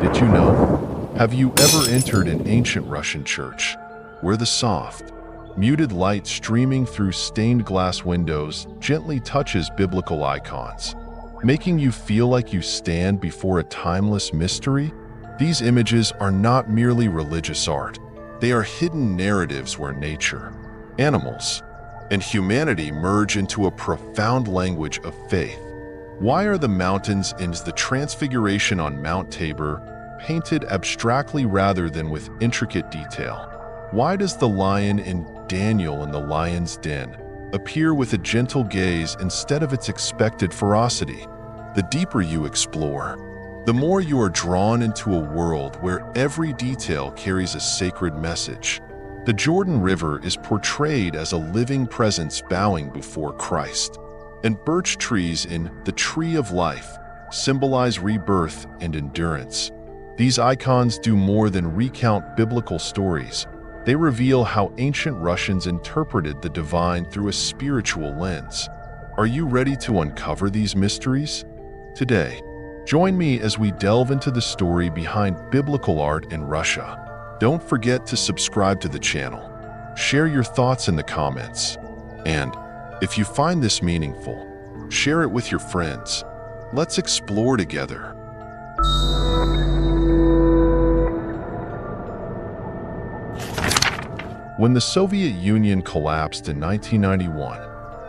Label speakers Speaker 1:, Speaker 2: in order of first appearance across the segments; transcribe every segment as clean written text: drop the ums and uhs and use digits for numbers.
Speaker 1: Did you know? Have you ever entered an ancient Russian church, where the soft, muted light streaming through stained glass windows gently touches biblical icons, making you feel like you stand before a timeless mystery? These images are not merely religious art. They are hidden narratives where nature, animals, and humanity merge into a profound language of faith. Why are the mountains and the transfiguration on Mount Tabor painted abstractly rather than with intricate detail? Why does the lion in Daniel in the lion's den appear with a gentle gaze instead of its expected ferocity? The deeper you explore, the more you are drawn into a world where every detail carries a sacred message. The Jordan River is portrayed as a living presence bowing before Christ, and birch trees in the Tree of Life symbolize rebirth and endurance. These icons do more than recount biblical stories. They reveal how ancient Russians interpreted the divine through a spiritual lens. Are you ready to uncover these mysteries? Today, join me as we delve into the story behind biblical art in Russia. Don't forget to subscribe to the channel, share your thoughts in the comments, and if you find this meaningful, share it with your friends. Let's explore together. When the Soviet Union collapsed in 1991,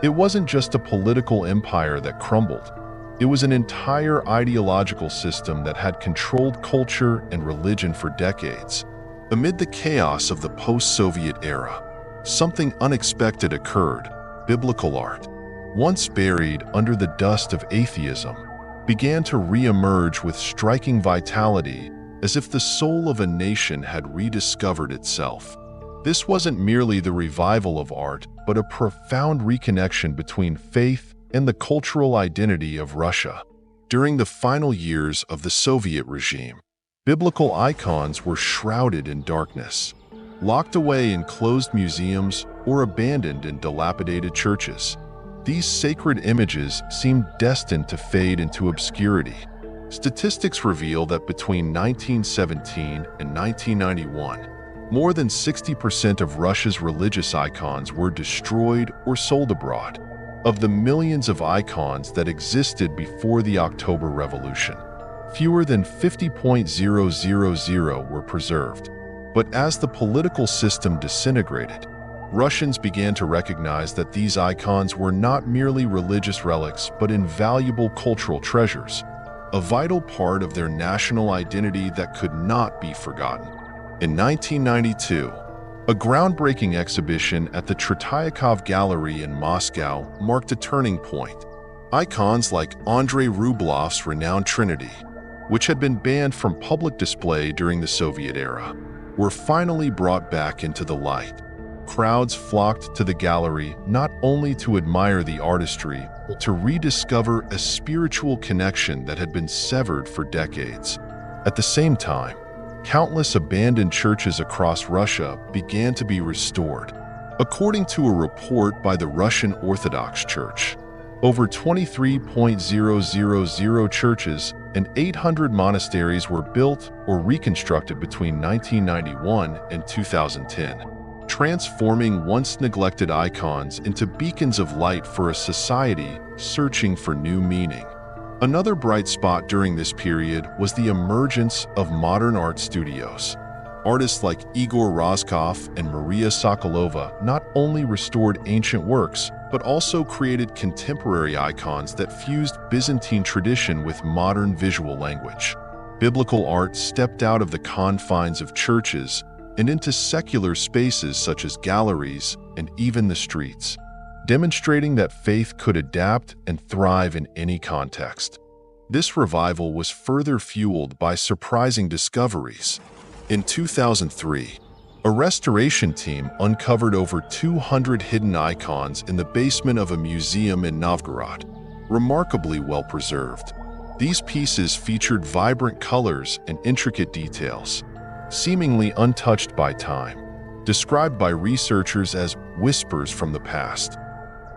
Speaker 1: it wasn't just a political empire that crumbled. It was an entire ideological system that had controlled culture and religion for decades. Amid the chaos of the post-Soviet era, something unexpected occurred. Biblical art, once buried under the dust of atheism, began to re-emerge with striking vitality, as if the soul of a nation had rediscovered itself. This wasn't merely the revival of art, but a profound reconnection between faith and the cultural identity of Russia. During the final years of the Soviet regime, biblical icons were shrouded in darkness, locked away in closed museums or abandoned in dilapidated churches. These sacred images seemed destined to fade into obscurity. Statistics reveal that between 1917 and 1991, more than 60% of Russia's religious icons were destroyed or sold abroad. Of the millions of icons that existed before the October Revolution, fewer than 50,000 were preserved. But as the political system disintegrated, Russians began to recognize that these icons were not merely religious relics but invaluable cultural treasures, a vital part of their national identity that could not be forgotten. In 1992, a groundbreaking exhibition at the Tretiakov Gallery in Moscow marked a turning point. Icons like Andrei Rublev's renowned Trinity, which had been banned from public display during the Soviet era, were finally brought back into the light. Crowds flocked to the gallery not only to admire the artistry, but to rediscover a spiritual connection that had been severed for decades. At the same time, countless abandoned churches across Russia began to be restored. According to a report by the Russian Orthodox Church, over 23,000 churches and 800 monasteries were built or reconstructed between 1991 and 2010, transforming once neglected icons into beacons of light for a society searching for new meaning. Another bright spot during this period was the emergence of modern art studios. Artists like Igor Rozkov and Maria Sokolova not only restored ancient works, but also created contemporary icons that fused Byzantine tradition with modern visual language. Biblical art stepped out of the confines of churches and into secular spaces such as galleries and even the streets, demonstrating that faith could adapt and thrive in any context. This revival was further fueled by surprising discoveries. In 2003, a restoration team uncovered over 200 hidden icons in the basement of a museum in Novgorod, remarkably well preserved. These pieces featured vibrant colors and intricate details, seemingly untouched by time, described by researchers as whispers from the past.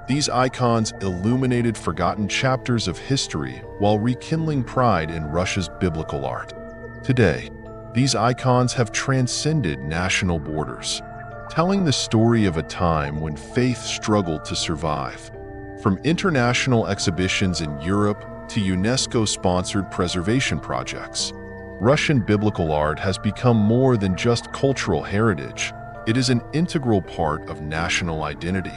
Speaker 1: These icons illuminated forgotten chapters of history while rekindling pride in Russia's biblical art. Today, these icons have transcended national borders, telling the story of a time when faith struggled to survive. From international exhibitions in Europe to UNESCO-sponsored preservation projects, Russian biblical art has become more than just cultural heritage. It is an integral part of national identity.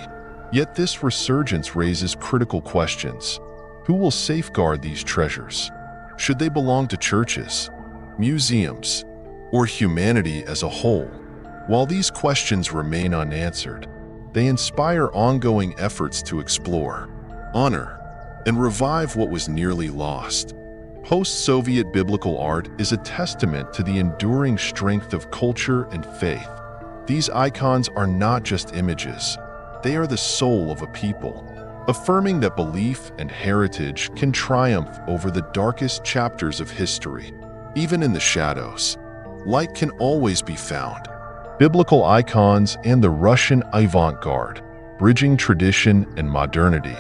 Speaker 1: Yet this resurgence raises critical questions. Who will safeguard these treasures? Should they belong to churches, museums, or humanity as a whole? While these questions remain unanswered, they inspire ongoing efforts to explore, honor, and revive what was nearly lost. Post-Soviet biblical art is a testament to the enduring strength of culture and faith. These icons are not just images, they are the soul of a people, affirming that belief and heritage can triumph over the darkest chapters of history. Even in the shadows, light can always be found. Biblical icons and the Russian avant-garde, bridging tradition and modernity.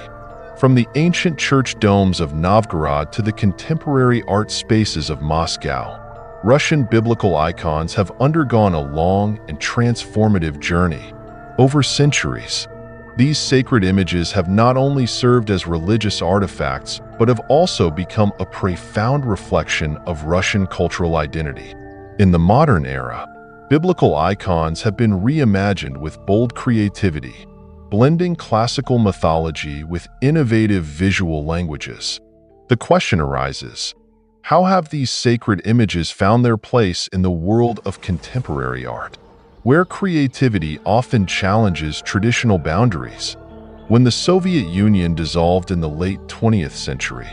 Speaker 1: From the ancient church domes of Novgorod to the contemporary art spaces of Moscow, Russian biblical icons have undergone a long and transformative journey. Over centuries, these sacred images have not only served as religious artifacts, but have also become a profound reflection of Russian cultural identity. In the modern era, biblical icons have been reimagined with bold creativity, blending classical mythology with innovative visual languages. The question arises, how have these sacred images found their place in the world of contemporary art, where creativity often challenges traditional boundaries? When the Soviet Union dissolved in the late 20th century,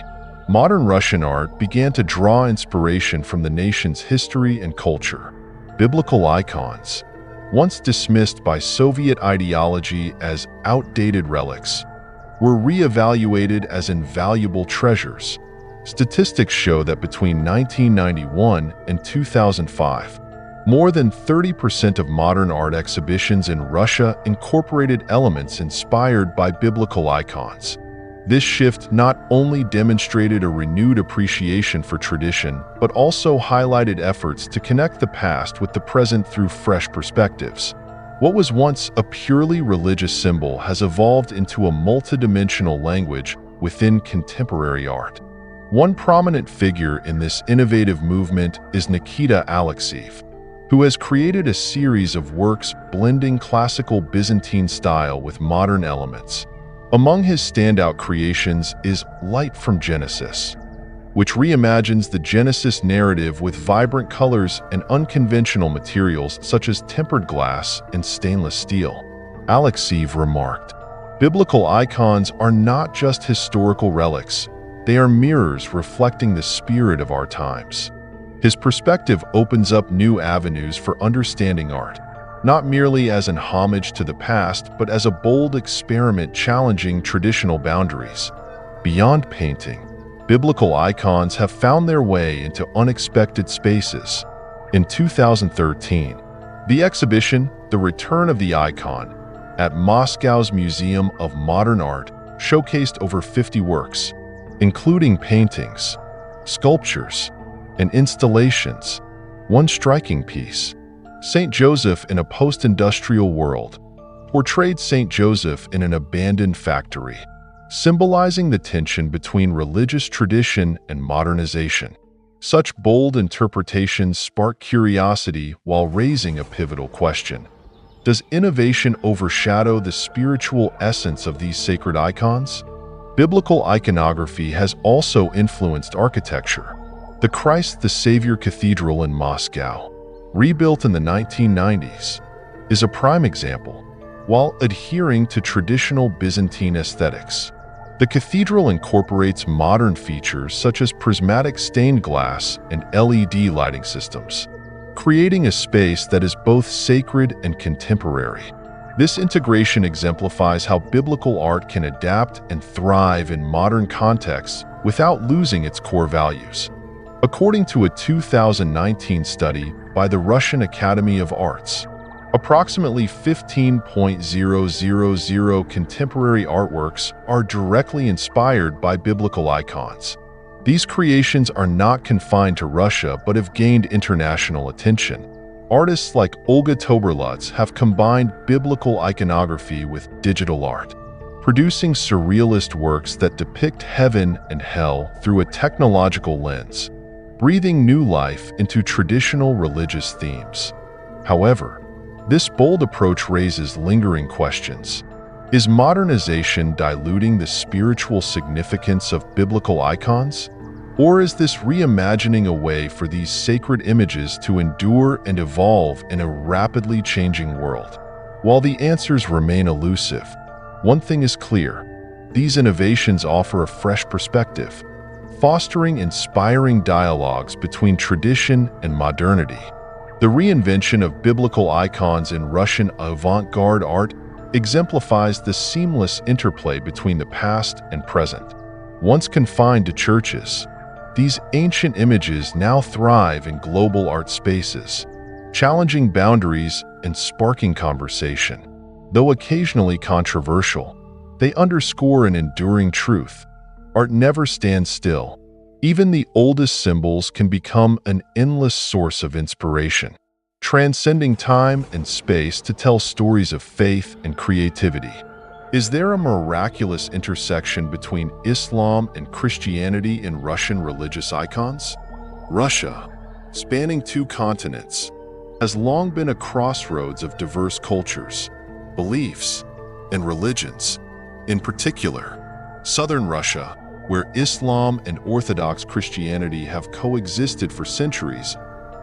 Speaker 1: modern Russian art began to draw inspiration from the nation's history and culture. Biblical icons, once dismissed by Soviet ideology as outdated relics, were re-evaluated as invaluable treasures. Statistics show that between 1991 and 2005, more than 30% of modern art exhibitions in Russia incorporated elements inspired by biblical icons. This shift not only demonstrated a renewed appreciation for tradition, but also highlighted efforts to connect the past with the present through fresh perspectives. What was once a purely religious symbol has evolved into a multidimensional language within contemporary art. One prominent figure in this innovative movement is Nikita Alexeyev, who has created a series of works blending classical Byzantine style with modern elements. Among his standout creations is Light from Genesis, which reimagines the Genesis narrative with vibrant colors and unconventional materials such as tempered glass and stainless steel. Alexeyev remarked, "Biblical icons are not just historical relics, they are mirrors reflecting the spirit of our times." His perspective opens up new avenues for understanding art, not merely as an homage to the past, but as a bold experiment challenging traditional boundaries. Beyond painting, biblical icons have found their way into unexpected spaces. In 2013, the exhibition, The Return of the Icon, at Moscow's Museum of Modern Art, showcased over 50 works, including paintings, sculptures, and installations. One striking piece, Saint Joseph in a Post-Industrial World, portrayed Saint Joseph in an abandoned factory, symbolizing the tension between religious tradition and modernization. Such bold interpretations spark curiosity while raising a pivotal question. Does innovation overshadow the spiritual essence of these sacred icons? Biblical iconography has also influenced architecture. The Christ the Savior Cathedral in Moscow, rebuilt in the 1990s, is a prime example. While adhering to traditional Byzantine aesthetics, the cathedral incorporates modern features such as prismatic stained glass and LED lighting systems, creating a space that is both sacred and contemporary. This integration exemplifies how biblical art can adapt and thrive in modern contexts without losing its core values. According to a 2019 study by the Russian Academy of Arts, approximately 15,000 contemporary artworks are directly inspired by biblical icons. These creations are not confined to Russia but have gained international attention. Artists like Olga Toberlutz have combined biblical iconography with digital art, producing surrealist works that depict heaven and hell through a technological lens, breathing new life into traditional religious themes. However, this bold approach raises lingering questions. Is modernization diluting the spiritual significance of biblical icons? Or is this reimagining a way for these sacred images to endure and evolve in a rapidly changing world? While the answers remain elusive, one thing is clear: these innovations offer a fresh perspective, fostering inspiring dialogues between tradition and modernity. The reinvention of biblical icons in Russian avant-garde art exemplifies the seamless interplay between the past and present. Once confined to churches, these ancient images now thrive in global art spaces, challenging boundaries and sparking conversation. Though occasionally controversial, they underscore an enduring truth: art never stands still. Even the oldest symbols can become an endless source of inspiration, transcending time and space to tell stories of faith and creativity. Is there a miraculous intersection between Islam and Christianity in Russian religious icons? Russia, spanning 2 continents, has long been a crossroads of diverse cultures, beliefs, and religions. In particular, southern Russia, where Islam and Orthodox Christianity have coexisted for centuries,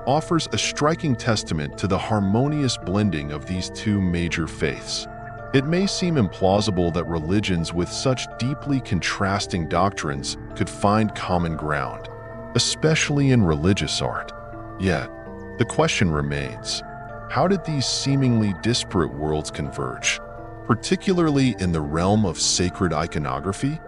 Speaker 1: offers a striking testament to the harmonious blending of these 2 major faiths. It may seem implausible that religions with such deeply contrasting doctrines could find common ground, especially in religious art. Yet, the question remains: how did these seemingly disparate worlds converge, particularly in the realm of sacred iconography?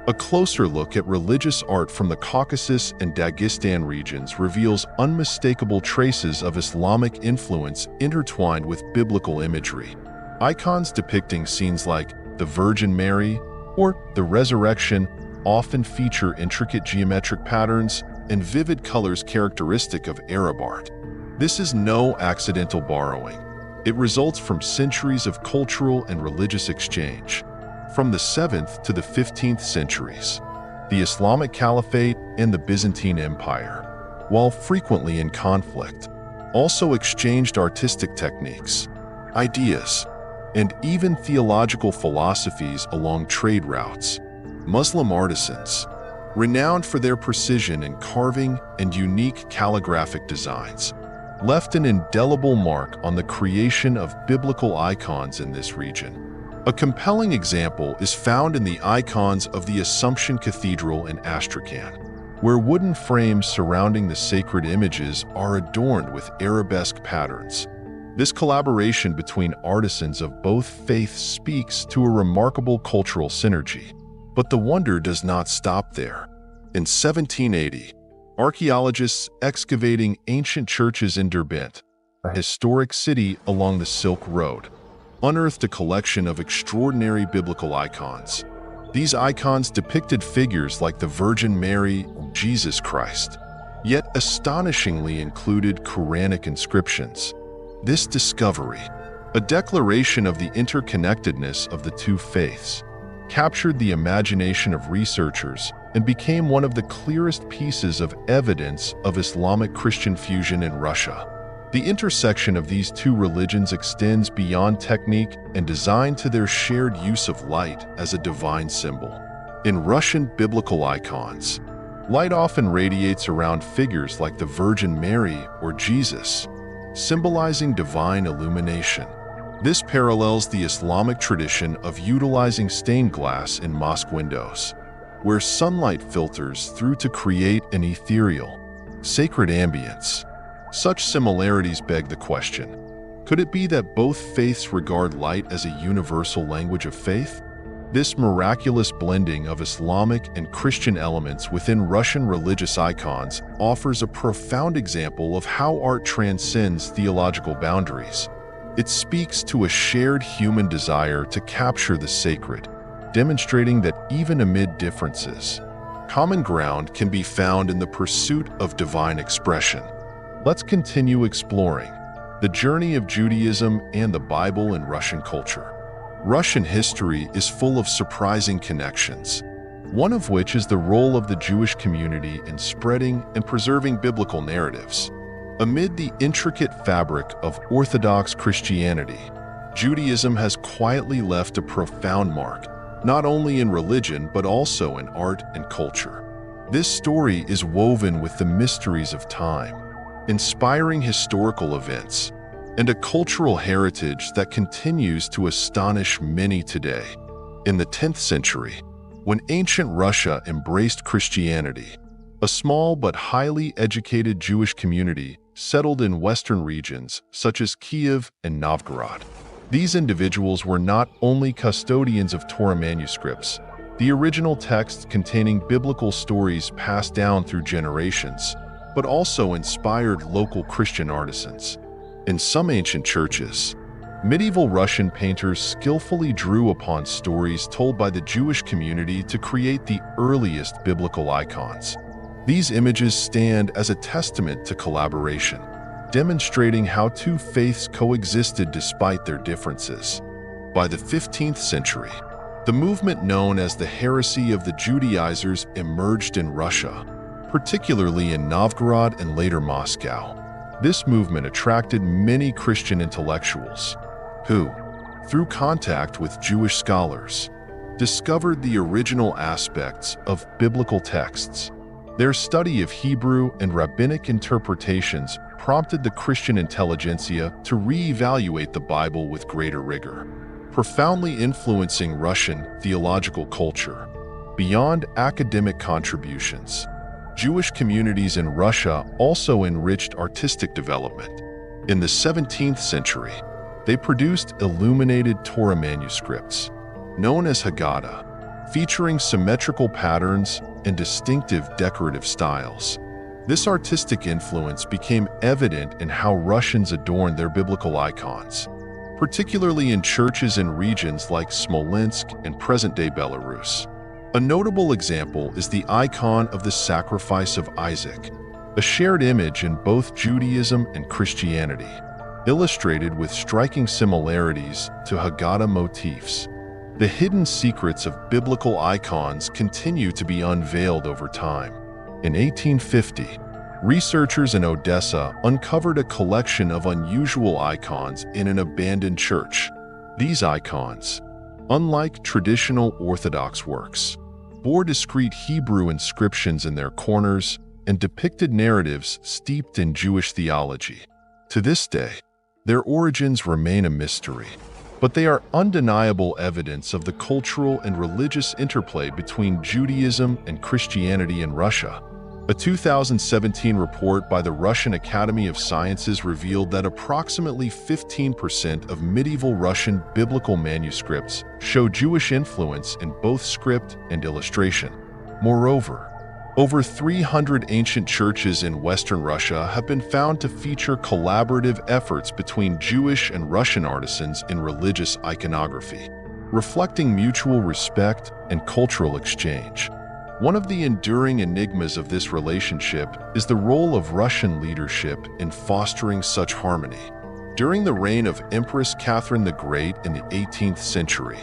Speaker 1: A closer look at religious art from the Caucasus and Dagestan regions reveals unmistakable traces of Islamic influence intertwined with biblical imagery. Icons depicting scenes like the Virgin Mary or the Resurrection often feature intricate geometric patterns and vivid colors characteristic of Arab art. This is no accidental borrowing. It results from centuries of cultural and religious exchange. From the 7th to the 15th centuries, the Islamic Caliphate and the Byzantine Empire, while frequently in conflict, also exchanged artistic techniques, ideas, and even theological philosophies along trade routes. Muslim artisans, renowned for their precision in carving and unique calligraphic designs, left an indelible mark on the creation of biblical icons in this region. A compelling example is found in the icons of the Assumption Cathedral in Astrakhan, where wooden frames surrounding the sacred images are adorned with arabesque patterns. This collaboration between artisans of both faiths speaks to a remarkable cultural synergy. But the wonder does not stop there. In 1780, archaeologists excavating ancient churches in Derbent, a historic city along the Silk Road, unearthed a collection of extraordinary biblical icons. These icons depicted figures like the Virgin Mary or Jesus Christ, yet astonishingly included Quranic inscriptions. This discovery, a declaration of the interconnectedness of the 2 faiths, captured the imagination of researchers and became one of the clearest pieces of evidence of Islamic-Christian fusion in Russia. The intersection of these 2 religions extends beyond technique and design to their shared use of light as a divine symbol. In Russian biblical icons, light often radiates around figures like the Virgin Mary or Jesus, symbolizing divine illumination. This parallels the Islamic tradition of utilizing stained glass in mosque windows, where sunlight filters through to create an ethereal, sacred ambience. Such similarities beg the question: could it be that both faiths regard light as a universal language of faith? This miraculous blending of Islamic and Christian elements within Russian religious icons offers a profound example of how art transcends theological boundaries. It speaks to a shared human desire to capture the sacred, demonstrating that even amid differences, common ground can be found in the pursuit of divine expression. Let's continue exploring the journey of Judaism and the Bible in Russian culture. Russian history is full of surprising connections, one of which is the role of the Jewish community in spreading and preserving biblical narratives. Amid the intricate fabric of Orthodox Christianity, Judaism has quietly left a profound mark, not only in religion but also in art and culture. This story is woven with the mysteries of time, inspiring historical events, and a cultural heritage that continues to astonish many today. In the 10th century, when ancient Russia embraced Christianity, a small but highly educated Jewish community settled in western regions such as Kiev and Novgorod. These individuals were not only custodians of Torah manuscripts, the original texts containing biblical stories passed down through generations, but also inspired local Christian artisans. In some ancient churches, medieval Russian painters skillfully drew upon stories told by the Jewish community to create the earliest biblical icons. These images stand as a testament to collaboration, demonstrating how two faiths coexisted despite their differences. By the 15th century, the movement known as the heresy of the Judaizers emerged in Russia, particularly in Novgorod and later Moscow. This movement attracted many Christian intellectuals who, through contact with Jewish scholars, discovered the original aspects of biblical texts. Their study of Hebrew and rabbinic interpretations prompted the Christian intelligentsia to re-evaluate the Bible with greater rigor, profoundly influencing Russian theological culture. Beyond academic contributions, Jewish communities in Russia also enriched artistic development. In the 17th century, they produced illuminated Torah manuscripts, known as Haggadah, featuring symmetrical patterns and distinctive decorative styles. This artistic influence became evident in how Russians adorned their biblical icons, particularly in churches in regions like Smolensk and present-day Belarus. A notable example is the icon of the sacrifice of Isaac, a shared image in both Judaism and Christianity, illustrated with striking similarities to Haggadah motifs. The hidden secrets of biblical icons continue to be unveiled over time. In 1850, researchers in Odessa uncovered a collection of unusual icons in an abandoned church. These icons, unlike traditional Orthodox works, bore discrete Hebrew inscriptions in their corners and depicted narratives steeped in Jewish theology. To this day, their origins remain a mystery, but they are undeniable evidence of the cultural and religious interplay between Judaism and Christianity in Russia. A 2017 report by the Russian Academy of Sciences revealed that approximately 15% of medieval Russian biblical manuscripts show Jewish influence in both script and illustration. Moreover, over 300 ancient churches in Western Russia have been found to feature collaborative efforts between Jewish and Russian artisans in religious iconography, reflecting mutual respect and cultural exchange. One of the enduring enigmas of this relationship is the role of Russian leadership in fostering such harmony. During the reign of Empress Catherine the Great in the 18th century,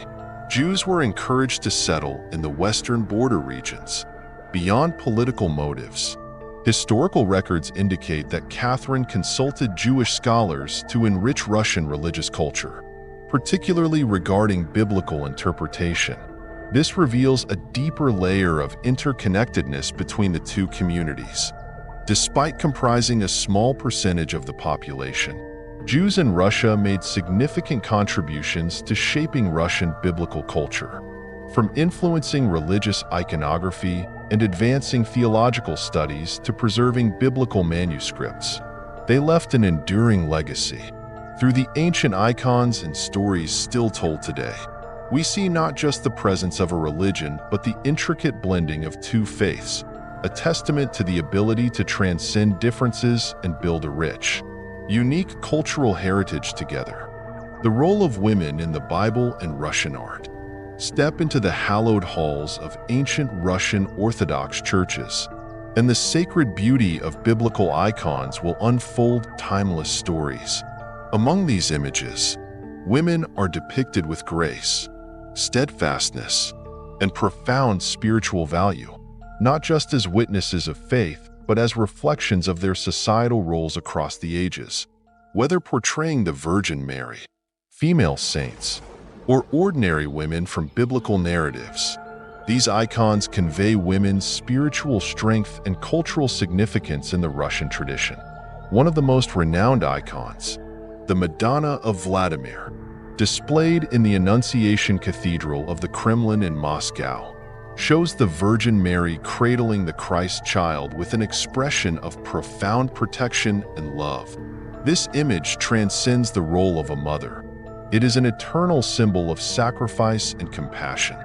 Speaker 1: Jews were encouraged to settle in the western border regions. Beyond political motives, historical records indicate that Catherine consulted Jewish scholars to enrich Russian religious culture, particularly regarding biblical interpretation. This reveals a deeper layer of interconnectedness between the two communities. Despite comprising a small percentage of the population, Jews in Russia made significant contributions to shaping Russian biblical culture. From influencing religious iconography and advancing theological studies to preserving biblical manuscripts, they left an enduring legacy. Through the ancient icons and stories still told today, we see not just the presence of a religion, but the intricate blending of two faiths, a testament to the ability to transcend differences and build a rich, unique cultural heritage together. The role of women in the Bible and Russian art. Step into the hallowed halls of ancient Russian Orthodox churches, and the sacred beauty of biblical icons will unfold timeless stories. Among these images, women are depicted with grace, steadfastness, and profound spiritual value, not just as witnesses of faith, but as reflections of their societal roles across the ages. Whether portraying the Virgin Mary, female saints, or ordinary women from biblical narratives, these icons convey women's spiritual strength and cultural significance in the Russian tradition. One of the most renowned icons, the Madonna of Vladimir, displayed in the Annunciation Cathedral of the Kremlin in Moscow, shows the Virgin Mary cradling the Christ child with an expression of profound protection and love. This image transcends the role of a mother. It is an eternal symbol of sacrifice and compassion,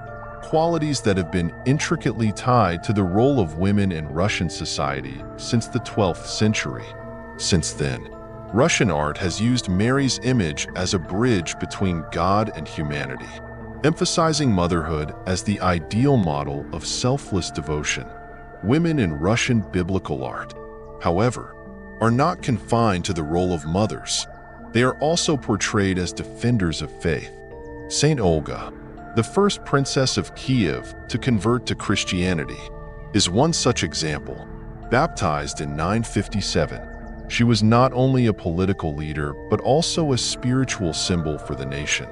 Speaker 1: qualities that have been intricately tied to the role of women in Russian society since the 12th century. Since then, Russian art has used Mary's image as a bridge between God and humanity, emphasizing motherhood as the ideal model of selfless devotion. Women in Russian biblical art, however, are not confined to the role of mothers. They are also portrayed as defenders of faith. Saint Olga, the first princess of Kiev to convert to Christianity, is one such example. Baptized in 957, she was not only a political leader but also a spiritual symbol for the nation.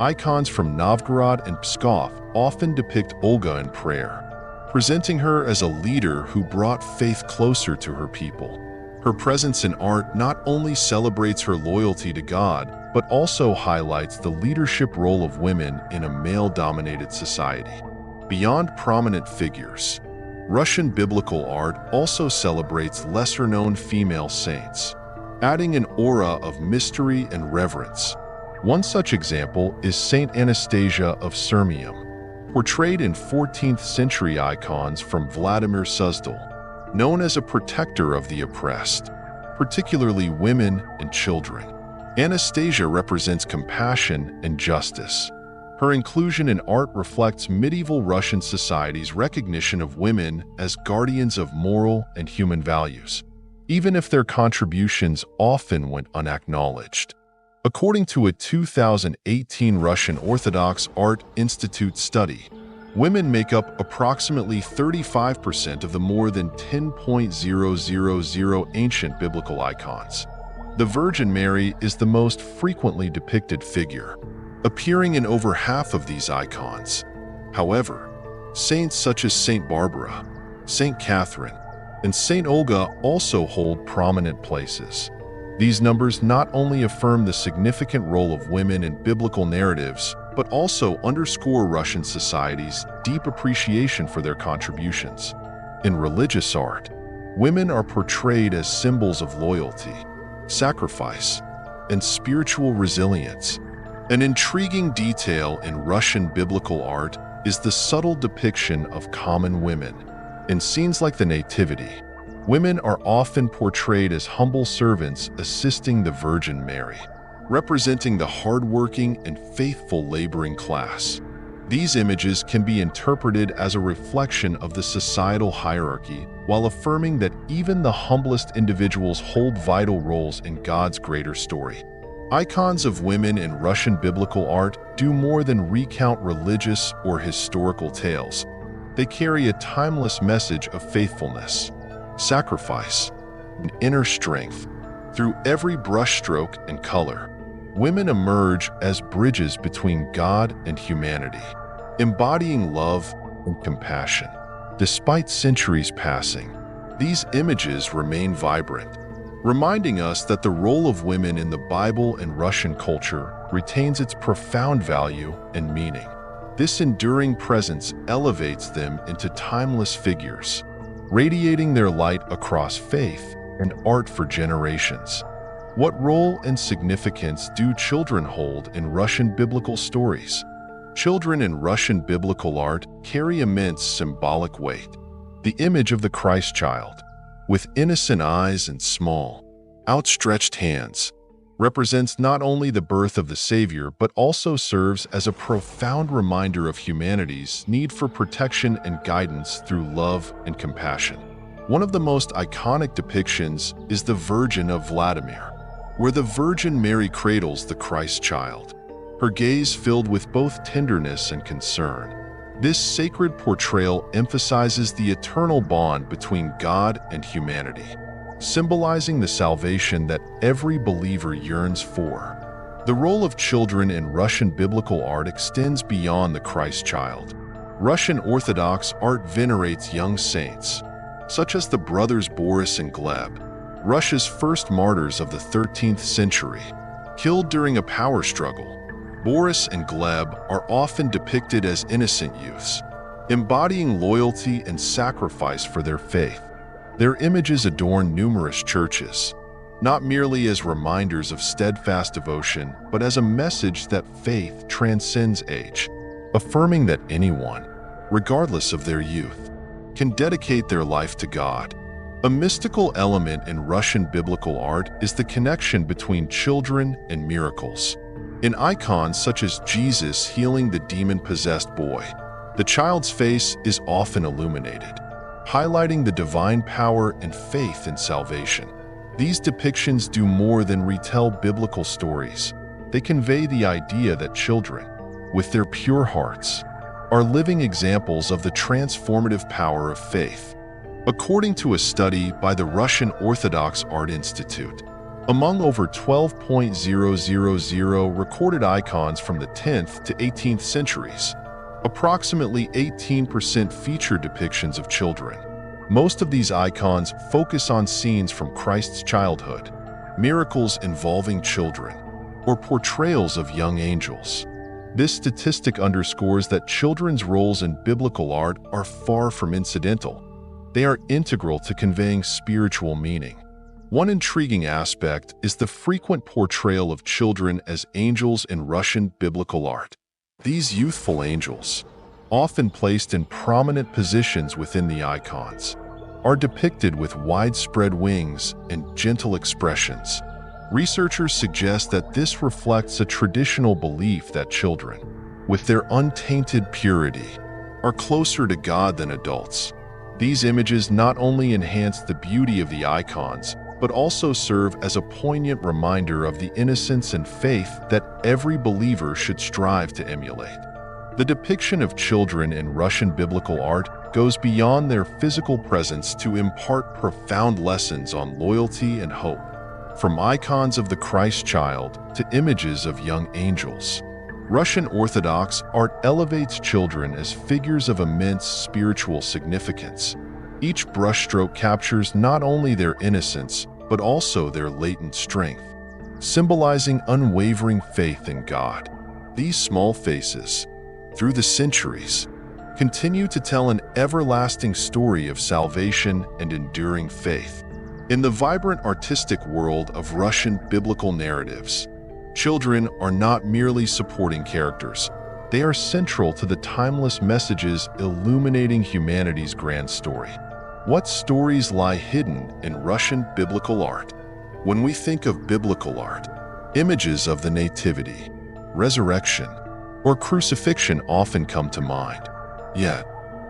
Speaker 1: Icons from Novgorod and Pskov often depict Olga in prayer, presenting her as a leader who brought faith closer to her people. Her presence in art not only celebrates her loyalty to God, but also highlights the leadership role of women in a male-dominated society. Beyond prominent figures, Russian biblical art also celebrates lesser-known female saints, adding an aura of mystery and reverence. One such example is Saint Anastasia of Sirmium, portrayed in 14th century icons from Vladimir Suzdal, known as a protector of the oppressed, particularly women and children. Anastasia represents compassion and justice. Her inclusion in art reflects medieval Russian society's recognition of women as guardians of moral and human values, even if their contributions often went unacknowledged. According to a 2018 Russian Orthodox Art Institute study, women make up approximately 35% of the more than 10,000 ancient biblical icons. The Virgin Mary is the most frequently depicted figure, appearing in over half of these icons. However, saints such as Saint Barbara, Saint Catherine, and Saint Olga also hold prominent places. These numbers not only affirm the significant role of women in biblical narratives, but also underscore Russian society's deep appreciation for their contributions. In religious art, women are portrayed as symbols of loyalty, sacrifice, and spiritual resilience. An intriguing detail in Russian biblical art is the subtle depiction of common women. In scenes like the Nativity, women are often portrayed as humble servants assisting the Virgin Mary, representing the hardworking and faithful laboring class. These images can be interpreted as a reflection of the societal hierarchy, while affirming that even the humblest individuals hold vital roles in God's greater story. Icons of women in Russian biblical art do more than recount religious or historical tales. They carry a timeless message of faithfulness, sacrifice, and inner strength. Through every brushstroke and color, women emerge as bridges between God and humanity, embodying love and compassion. Despite centuries passing, these images remain vibrant, reminding us that the role of women in the Bible and Russian culture retains its profound value and meaning. This enduring presence elevates them into timeless figures, radiating their light across faith and art for generations. What role and significance do children hold in Russian biblical stories? Children in Russian biblical art carry immense symbolic weight. The image of the Christ child, with innocent eyes and small, outstretched hands, represents not only the birth of the Savior but also serves as a profound reminder of humanity's need for protection and guidance through love and compassion. One of the most iconic depictions is the Virgin of Vladimir, where the Virgin Mary cradles the Christ child, her gaze filled with both tenderness and concern. This sacred portrayal emphasizes the eternal bond between God and humanity, symbolizing the salvation that every believer yearns for. The role of children in Russian biblical art extends beyond the Christ child. Russian Orthodox art venerates young saints, such as the brothers Boris and Gleb, Russia's first martyrs of the 13th century, killed during a power struggle. Boris and Gleb are often depicted as innocent youths, embodying loyalty and sacrifice for their faith. Their images adorn numerous churches, not merely as reminders of steadfast devotion, but as a message that faith transcends age, affirming that anyone, regardless of their youth, can dedicate their life to God. A mystical element in Russian biblical art is the connection between children and miracles. In icons such as Jesus healing the demon-possessed boy, the child's face is often illuminated, highlighting the divine power and faith in salvation. These depictions do more than retell biblical stories. They convey the idea that children, with their pure hearts, are living examples of the transformative power of faith. According to a study by the Russian Orthodox Art Institute, among over 12,000 recorded icons from the 10th to 18th centuries, approximately 18% feature depictions of children. Most of these icons focus on scenes from Christ's childhood, miracles involving children, or portrayals of young angels. This statistic underscores that children's roles in biblical art are far from incidental. They are integral to conveying spiritual meaning. One intriguing aspect is the frequent portrayal of children as angels in Russian biblical art. These youthful angels, often placed in prominent positions within the icons, are depicted with widespread wings and gentle expressions. Researchers suggest that this reflects a traditional belief that children, with their untainted purity, are closer to God than adults. These images not only enhance the beauty of the icons, but also serve as a poignant reminder of the innocence and faith that every believer should strive to emulate. The depiction of children in Russian biblical art goes beyond their physical presence to impart profound lessons on loyalty and hope. From icons of the Christ child to images of young angels, Russian Orthodox art elevates children as figures of immense spiritual significance. Each brushstroke captures not only their innocence, but also their latent strength, symbolizing unwavering faith in God. These small faces, through the centuries, continue to tell an everlasting story of salvation and enduring faith. In the vibrant artistic world of Russian biblical narratives, children are not merely supporting characters. They are central to the timeless messages illuminating humanity's grand story. What stories lie hidden in Russian biblical art? When we think of biblical art, images of the Nativity, resurrection, or crucifixion often come to mind. Yet,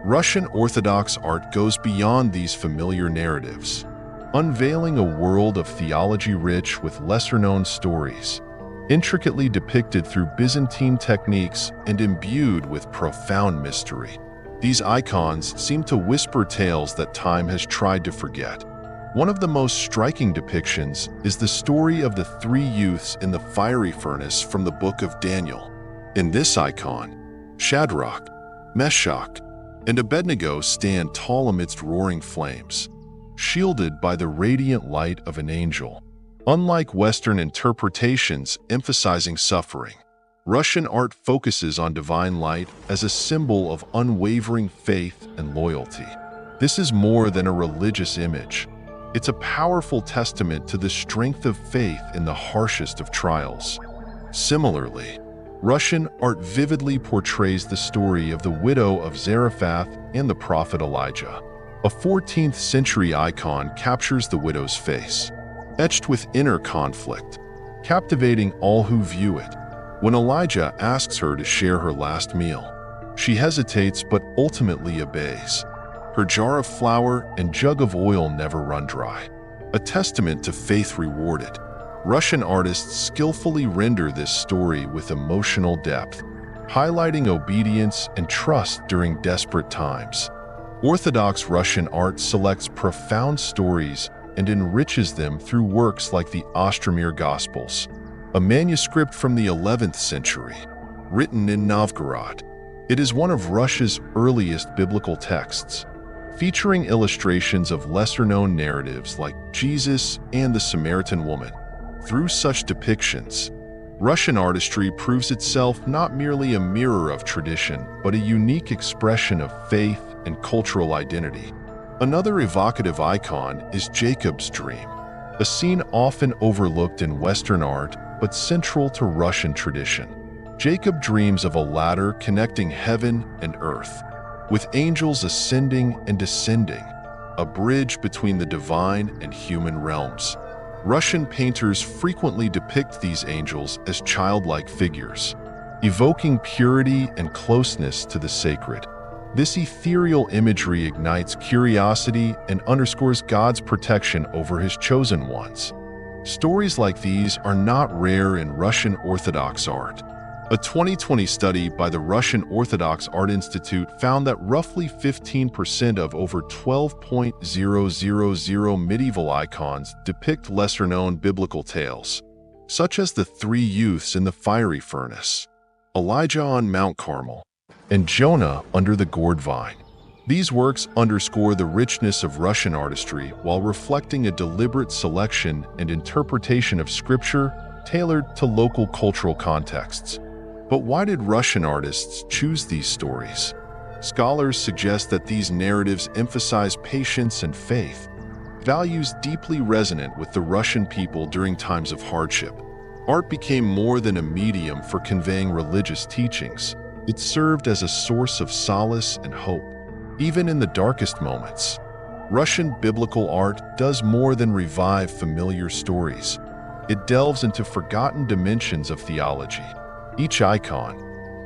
Speaker 1: Russian Orthodox art goes beyond these familiar narratives, unveiling a world of theology rich with lesser-known stories, intricately depicted through Byzantine techniques and imbued with profound mystery. These icons seem to whisper tales that time has tried to forget. One of the most striking depictions is the story of the three youths in the fiery furnace from the book of Daniel. In this icon, Shadrach, Meshach, and Abednego stand tall amidst roaring flames, shielded by the radiant light of an angel. Unlike Western interpretations emphasizing suffering, Russian art focuses on divine light as a symbol of unwavering faith and loyalty. This is more than a religious image. It's a powerful testament to the strength of faith in the harshest of trials. Similarly, Russian art vividly portrays the story of the widow of Zarephath and the prophet Elijah. A 14th century icon captures the widow's face, etched with inner conflict, captivating all who view it. When Elijah asks her to share her last meal, she hesitates but ultimately obeys. Her jar of flour and jug of oil never run dry, a testament to faith rewarded. Russian artists skillfully render this story with emotional depth, highlighting obedience and trust during desperate times. Orthodox Russian art selects profound stories and enriches them through works like the Ostromir Gospels, a manuscript from the 11th century, written in Novgorod. It is one of Russia's earliest biblical texts, featuring illustrations of lesser-known narratives like Jesus and the Samaritan woman. Through such depictions, Russian artistry proves itself not merely a mirror of tradition, but a unique expression of faith and cultural identity. Another evocative icon is Jacob's dream, a scene often overlooked in Western art but central to Russian tradition. Jacob dreams of a ladder connecting heaven and earth, with angels ascending and descending, a bridge between the divine and human realms. Russian painters frequently depict these angels as childlike figures, evoking purity and closeness to the sacred. This ethereal imagery ignites curiosity and underscores God's protection over His chosen ones. Stories like these are not rare in Russian Orthodox art. A 2020 study by the Russian Orthodox Art Institute found that roughly 15% of over 12,000 medieval icons depict lesser-known biblical tales, such as the three youths in the fiery furnace, Elijah on Mount Carmel, and Jonah under the gourd vine. These works underscore the richness of Russian artistry while reflecting a deliberate selection and interpretation of scripture tailored to local cultural contexts. But why did Russian artists choose these stories? Scholars suggest that these narratives emphasize patience and faith, values deeply resonant with the Russian people during times of hardship. Art became more than a medium for conveying religious teachings. It served as a source of solace and hope, even in the darkest moments. Russian biblical art does more than revive familiar stories. It delves into forgotten dimensions of theology. Each icon,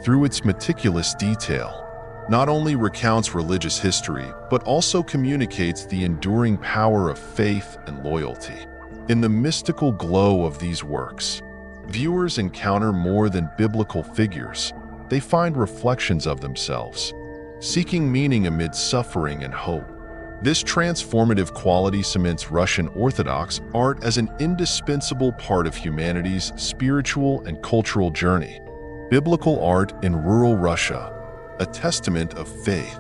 Speaker 1: through its meticulous detail, not only recounts religious history, but also communicates the enduring power of faith and loyalty. In the mystical glow of these works, viewers encounter more than biblical figures. They find reflections of themselves, seeking meaning amid suffering and hope. This transformative quality cements Russian Orthodox art as an indispensable part of humanity's spiritual and cultural journey. Biblical art in rural Russia, a testament of faith.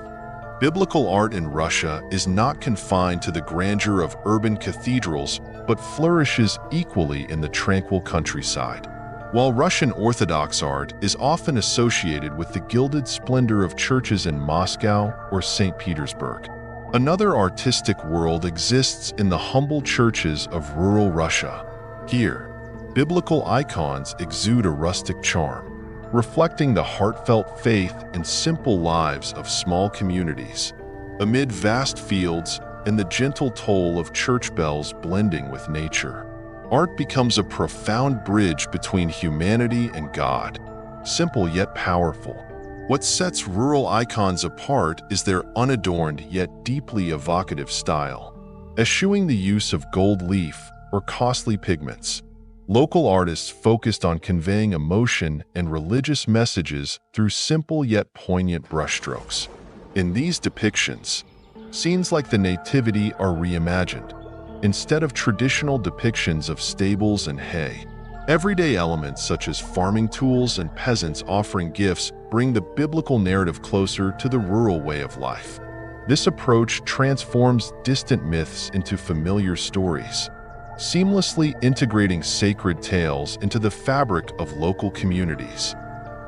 Speaker 1: Biblical art in Russia is not confined to the grandeur of urban cathedrals, but flourishes equally in the tranquil countryside. While Russian Orthodox art is often associated with the gilded splendor of churches in Moscow or St. Petersburg, another artistic world exists in the humble churches of rural Russia. Here, biblical icons exude a rustic charm, reflecting the heartfelt faith and simple lives of small communities. Amid vast fields and the gentle toll of church bells blending with nature, art becomes a profound bridge between humanity and God, simple yet powerful. What sets rural icons apart is their unadorned yet deeply evocative style, eschewing the use of gold leaf or costly pigments. Local artists focused on conveying emotion and religious messages through simple yet poignant brushstrokes. In these depictions, scenes like the Nativity are reimagined. Instead of traditional depictions of stables and hay, everyday elements such as farming tools and peasants offering gifts bring the biblical narrative closer to the rural way of life. This approach transforms distant myths into familiar stories, seamlessly integrating sacred tales into the fabric of local communities.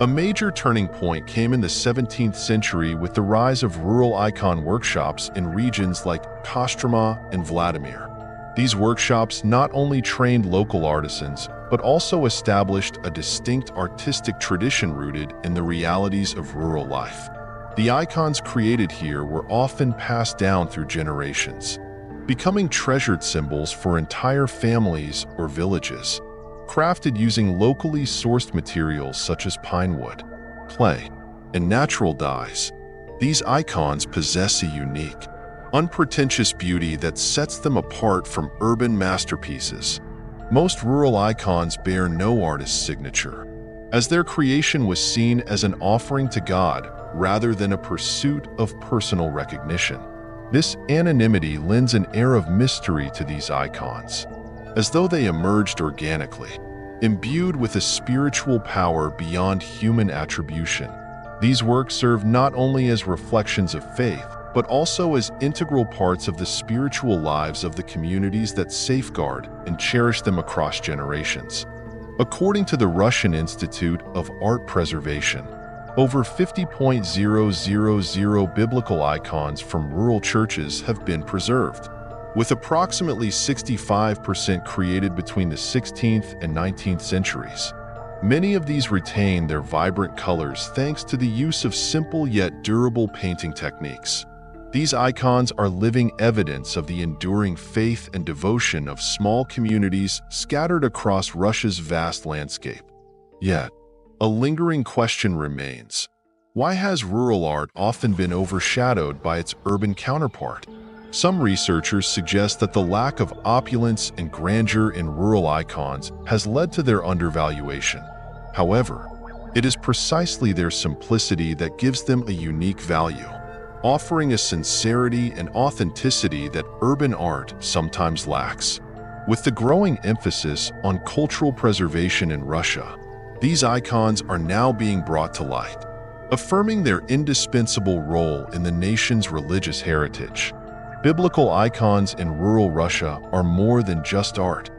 Speaker 1: A major turning point came in the 17th century with the rise of rural icon workshops in regions like Kostroma and Vladimir. These workshops not only trained local artisans, but also established a distinct artistic tradition rooted in the realities of rural life. The icons created here were often passed down through generations, becoming treasured symbols for entire families or villages. crafted using locally sourced materials such as pine wood, clay, and natural dyes. These icons possess a unique, unpretentious beauty that sets them apart from urban masterpieces. Most rural icons bear no artist's signature, as their creation was seen as an offering to God rather than a pursuit of personal recognition. This anonymity lends an air of mystery to these icons, as though they emerged organically, imbued with a spiritual power beyond human attribution. These works serve not only as reflections of faith, but also as integral parts of the spiritual lives of the communities that safeguard and cherish them across generations. According to the Russian Institute of Art Preservation, over 50,000 biblical icons from rural churches have been preserved, with approximately 65% created between the 16th and 19th centuries. Many of these retain their vibrant colors thanks to the use of simple yet durable painting techniques. These icons are living evidence of the enduring faith and devotion of small communities scattered across Russia's vast landscape. Yet, a lingering question remains. Why has rural art often been overshadowed by its urban counterpart? Some researchers suggest that the lack of opulence and grandeur in rural icons has led to their undervaluation. However, it is precisely their simplicity that gives them a unique value, offering a sincerity and authenticity that urban art sometimes lacks. With the growing emphasis on cultural preservation in Russia, these icons are now being brought to light, affirming their indispensable role in the nation's religious heritage. Biblical icons in rural Russia are more than just art.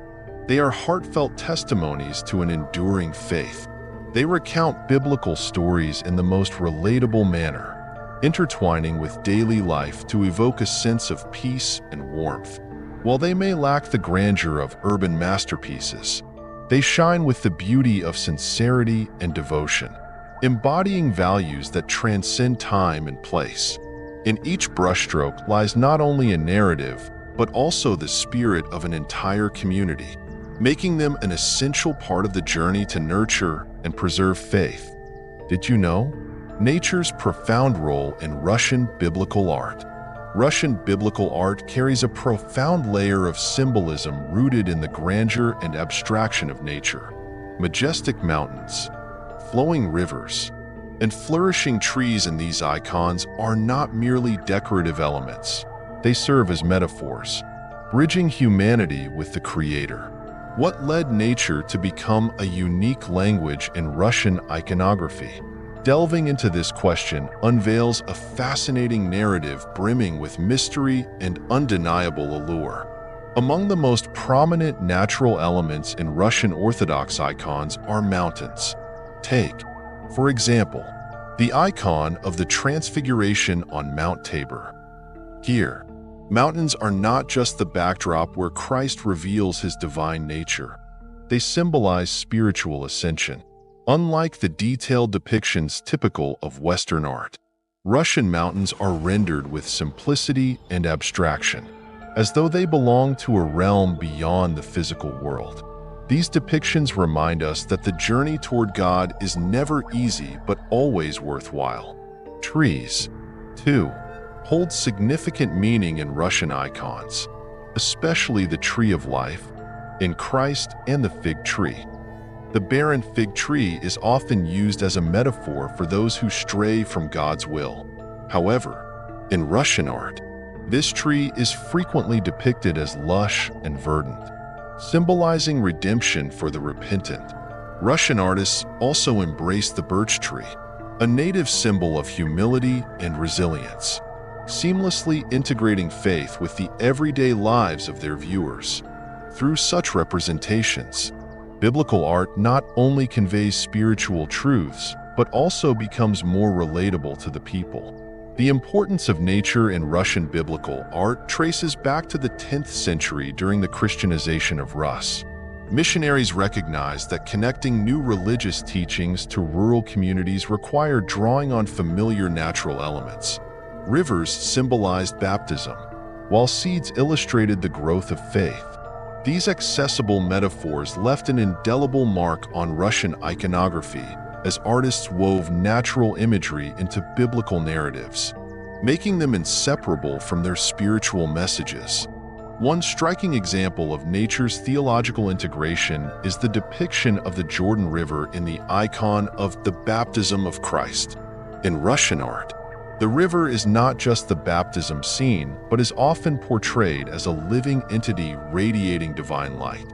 Speaker 1: They are heartfelt testimonies to an enduring faith. They recount biblical stories in the most relatable manner, intertwining with daily life to evoke a sense of peace and warmth. While they may lack the grandeur of urban masterpieces, they shine with the beauty of sincerity and devotion, embodying values that transcend time and place. In each brushstroke lies not only a narrative, but also the spirit of an entire community, making them an essential part of the journey to nurture and preserve faith. Did you know? Nature's profound role in Russian biblical art. Russian biblical art carries a profound layer of symbolism rooted in the grandeur and abstraction of nature. Majestic mountains, flowing rivers, and flourishing trees in these icons are not merely decorative elements. They serve as metaphors, bridging humanity with the Creator. What led nature to become a unique language in Russian iconography? Delving into this question unveils a fascinating narrative brimming with mystery and undeniable allure. Among the most prominent natural elements in Russian Orthodox icons are mountains. Take, for example, the icon of the Transfiguration on Mount Tabor. Here, mountains are not just the backdrop where Christ reveals his divine nature. They symbolize spiritual ascension. Unlike the detailed depictions typical of Western art, Russian mountains are rendered with simplicity and abstraction, as though they belong to a realm beyond the physical world. These depictions remind us that the journey toward God is never easy but always worthwhile. Trees, too, hold significant meaning in Russian icons, especially the tree of life, in Christ and the fig tree. The barren fig tree is often used as a metaphor for those who stray from God's will. However, in Russian art, this tree is frequently depicted as lush and verdant, symbolizing redemption for the repentant. Russian artists also embrace the birch tree, a native symbol of humility and resilience, seamlessly integrating faith with the everyday lives of their viewers. Through such representations, biblical art not only conveys spiritual truths, but also becomes more relatable to the people. The importance of nature in Russian biblical art traces back to the 10th century during the Christianization of Rus. Missionaries recognized that connecting new religious teachings to rural communities required drawing on familiar natural elements. Rivers symbolized baptism, while seeds illustrated the growth of faith. These accessible metaphors left an indelible mark on Russian iconography as artists wove natural imagery into biblical narratives, making them inseparable from their spiritual messages. One striking example of nature's theological integration is the depiction of the Jordan River in the icon of the baptism of Christ. In Russian art, the river is not just the baptism scene, but is often portrayed as a living entity radiating divine light.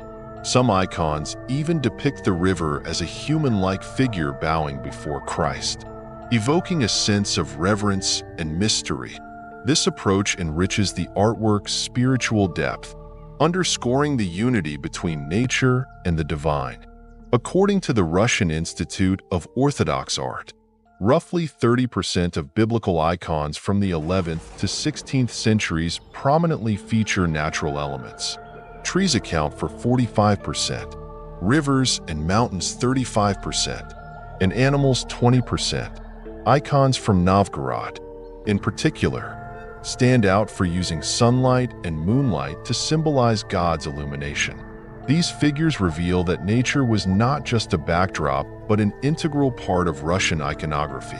Speaker 1: Some icons even depict the river as a human-like figure bowing before Christ, evoking a sense of reverence and mystery. This approach enriches the artwork's spiritual depth, underscoring the unity between nature and the divine. According to the Russian Institute of Orthodox Art, roughly 30% of biblical icons from the 11th to 16th centuries prominently feature natural elements. Trees account for 45%, rivers and mountains 35%, and animals 20%. Icons from Novgorod, in particular, stand out for using sunlight and moonlight to symbolize God's illumination. These figures reveal that nature was not just a backdrop, but an integral part of Russian iconography.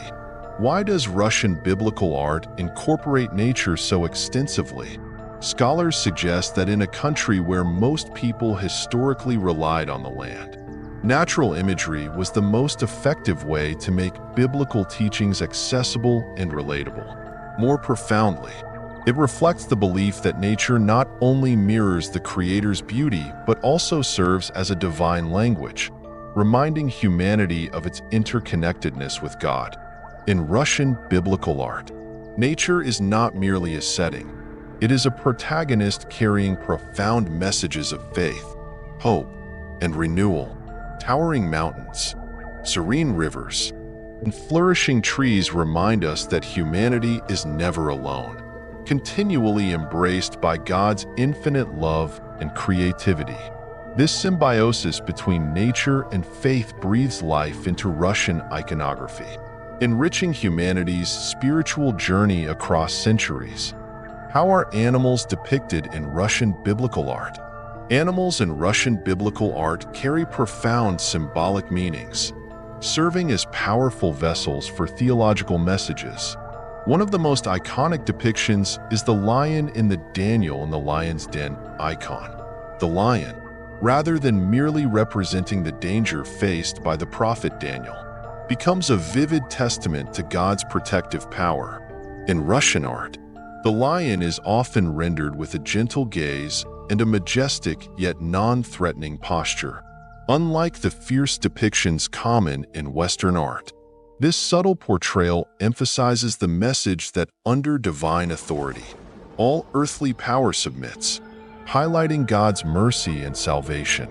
Speaker 1: Why does Russian biblical art incorporate nature so extensively? Scholars suggest that in a country where most people historically relied on the land, natural imagery was the most effective way to make biblical teachings accessible and relatable. More profoundly, it reflects the belief that nature not only mirrors the Creator's beauty, but also serves as a divine language, reminding humanity of its interconnectedness with God. In Russian biblical art, nature is not merely a setting. It is a protagonist carrying profound messages of faith, hope, and renewal. Towering mountains, serene rivers, and flourishing trees remind us that humanity is never alone, continually embraced by God's infinite love and creativity. This symbiosis between nature and faith breathes life into Russian iconography, enriching humanity's spiritual journey across centuries. How are animals depicted in Russian biblical art? Animals in Russian biblical art carry profound symbolic meanings, serving as powerful vessels for theological messages. One of the most iconic depictions is the lion in the Daniel in the Lion's Den icon. The lion, rather than merely representing the danger faced by the prophet Daniel, becomes a vivid testament to God's protective power. In Russian art, the lion is often rendered with a gentle gaze and a majestic yet non-threatening posture. Unlike the fierce depictions common in Western art, this subtle portrayal emphasizes the message that under divine authority, all earthly power submits, highlighting God's mercy and salvation.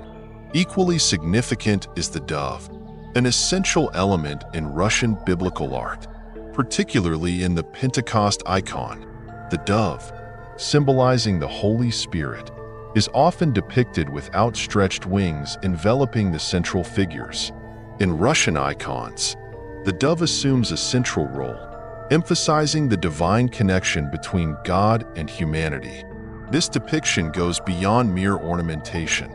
Speaker 1: Equally significant is the dove, an essential element in Russian biblical art, particularly in the Pentecost icon. The dove, symbolizing the Holy Spirit, is often depicted with outstretched wings enveloping the central figures. In Russian icons, the dove assumes a central role, emphasizing the divine connection between God and humanity. This depiction goes beyond mere ornamentation,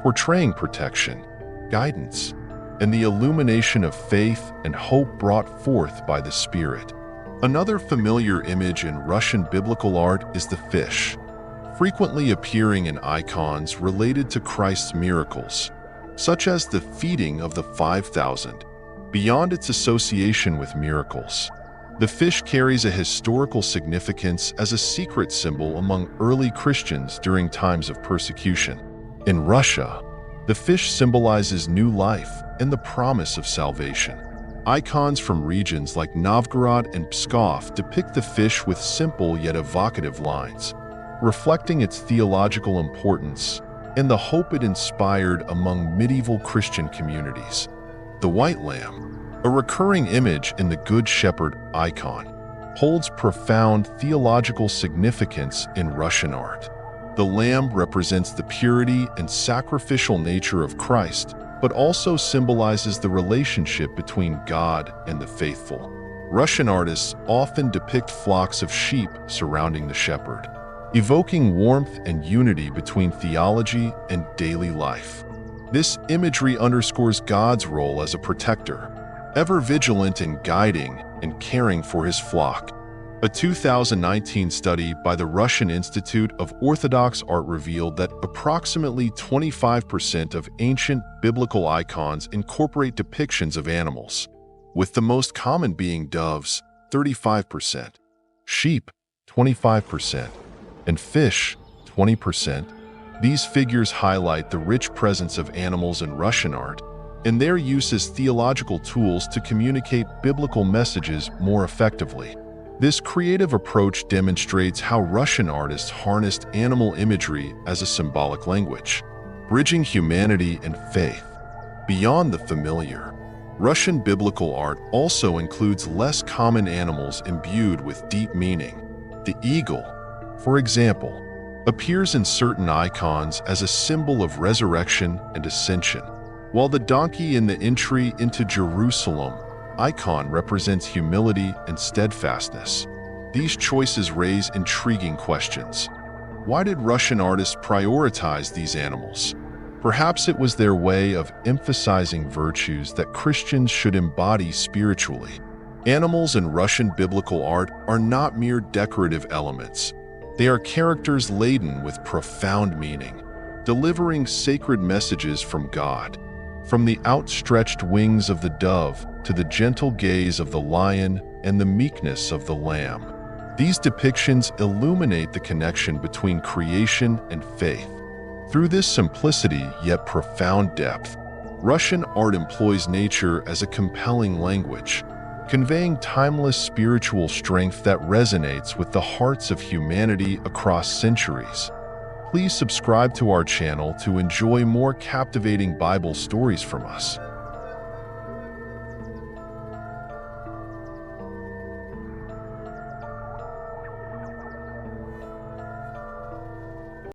Speaker 1: portraying protection, guidance, and the illumination of faith and hope brought forth by the Spirit. Another familiar image in Russian biblical art is the fish, frequently appearing in icons related to Christ's miracles, such as the feeding of the 5,000. Beyond its association with miracles, the fish carries a historical significance as a secret symbol among early Christians during times of persecution. In Russia, the fish symbolizes new life and the promise of salvation. Icons from regions like Novgorod and Pskov depict the fish with simple yet evocative lines, reflecting its theological importance and the hope it inspired among medieval Christian communities. The white lamb, a recurring image in the Good Shepherd icon, holds profound theological significance in Russian art. The lamb represents the purity and sacrificial nature of Christ, but also symbolizes the relationship between God and the faithful. Russian artists often depict flocks of sheep surrounding the shepherd, evoking warmth and unity between theology and daily life. This imagery underscores God's role as a protector, ever vigilant in guiding and caring for his flock. A 2019 study by the Russian Institute of Orthodox Art revealed that approximately 25% of ancient biblical icons incorporate depictions of animals, with the most common being doves, 35%, sheep, 25%, and fish, 20%. These figures highlight the rich presence of animals in Russian art and their use as theological tools to communicate biblical messages more effectively. This creative approach demonstrates how Russian artists harnessed animal imagery as a symbolic language, bridging humanity and faith. Beyond the familiar, Russian biblical art also includes less common animals imbued with deep meaning. The eagle, for example, appears in certain icons as a symbol of resurrection and ascension, while the donkey in the entry into Jerusalem icon represents humility and steadfastness. These choices raise intriguing questions. Why did Russian artists prioritize these animals? Perhaps it was their way of emphasizing virtues that Christians should embody spiritually. Animals in Russian biblical art are not mere decorative elements. They are characters laden with profound meaning, delivering sacred messages from God. From the outstretched wings of the dove to the gentle gaze of the lion and the meekness of the lamb, these depictions illuminate the connection between creation and faith. Through this simplicity yet profound depth, Russian art employs nature as a compelling language, conveying timeless spiritual strength that resonates with the hearts of humanity across centuries. Please subscribe to our channel to enjoy more captivating Bible stories from us.